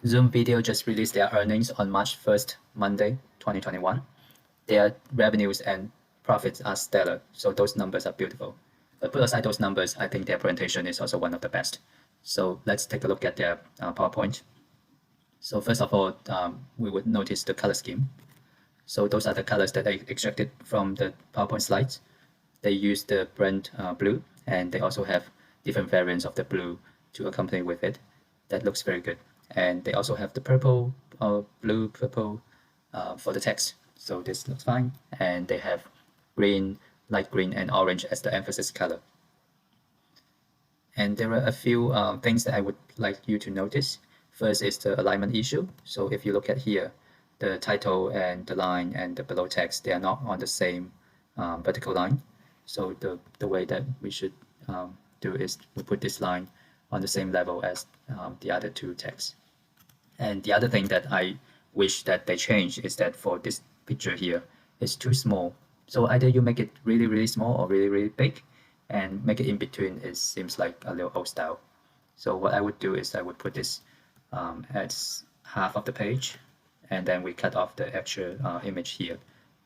Zoom Video just released their earnings on March 1st, Monday, 2021. Their revenues and profits are stellar, so those numbers are beautiful. But put aside those numbers, I think their presentation is also one of the best. So let's take a look at their PowerPoint. So first of all, we would notice the color scheme. So those are the colors that I extracted from the PowerPoint slides. They use the brand blue, and they also have different variants of the blue to accompany with it. That looks very good. And they also have the purple, blue, purple for the text. So this looks fine. And they have green, light green, and orange as the emphasis color. And there are a few things that I would like you to notice. First is the alignment issue. So if you look at here, the title and the line and the below text, they are not on the same vertical line. So the way that we should do is we put this line on the same level as the other two texts. And the other thing that I wish that they change is that for this picture here, it's too small. So either you make it really, really small or really, really big, and make it in between. It seems like a little old style. So what I would do is I would put this as half of the page, and then we cut off the actual image here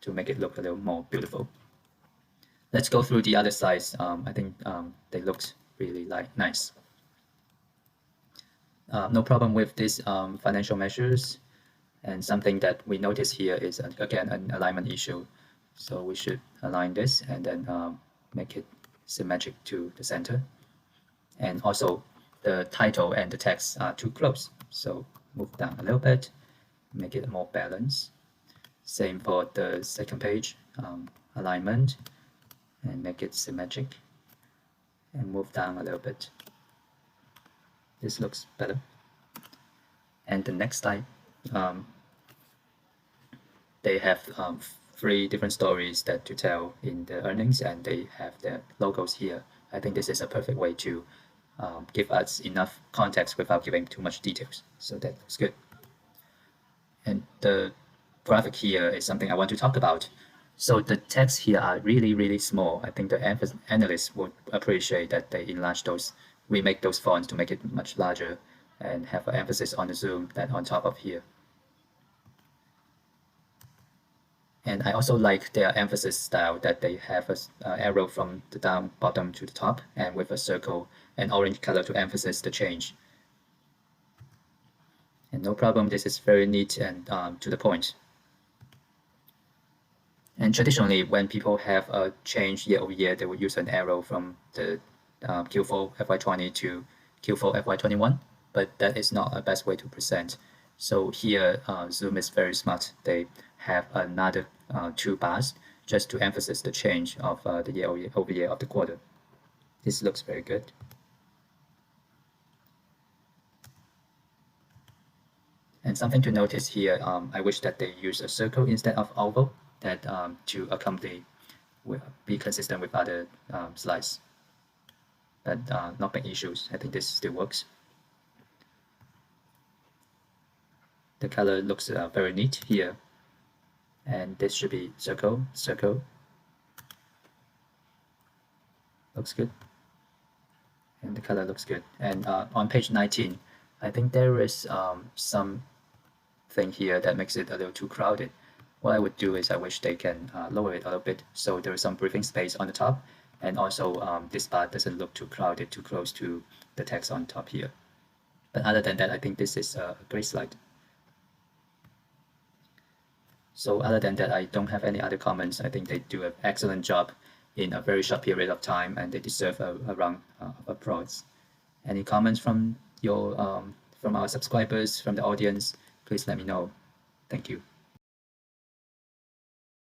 to make it look a little more beautiful. Let's go through the other sides. I think they look really nice. No problem with these financial measures. And something that we notice here is, again, an alignment issue. So we should align this and then make it symmetric to the center. And also, the title and the text are too close. So move down a little bit, make it more balanced. Same for the second page, alignment, and make it symmetric. And move down a little bit. This looks better. And the next slide, they have 3 different stories that to tell in the earnings, and they have their logos here. I think this is a perfect way to give us enough context without giving too much details. So that looks good. And the graphic here is something I want to talk about. So the text here are really, really small. I think the analysts would appreciate that they enlarge those, we make those fonts to make it much larger and have an emphasis on the zoom that on top of here. And I also like their emphasis style that they have an arrow from the bottom to the top and with a circle and orange color to emphasize the change. And no problem, this is very neat and to the point. And traditionally, when people have a change year over year, they would use an arrow from the Q4 FY20 to Q4 FY21, but that is not a best way to present. So here, Zoom is very smart. They have another 2 bars just to emphasize the change of the year over year of the quarter. This looks very good. And something to notice here, I wish that they use a circle instead of oval, that to accompany, be consistent with other slides. But not big issues. I think this still works. The color looks very neat here. And this should be circle, circle. Looks good. And the color looks good. And on page 19, I think there is some thing here that makes it a little too crowded. What I would do is I wish they can lower it a little bit so there is some breathing space on the top, and also this part doesn't look too crowded, too close to the text on top here. But other than that, I think this is a great slide. So other than that, I don't have any other comments. I think they do an excellent job in a very short period of time, and they deserve a round of applause. Any comments from your from our subscribers, from the audience? Please let me know. Thank you.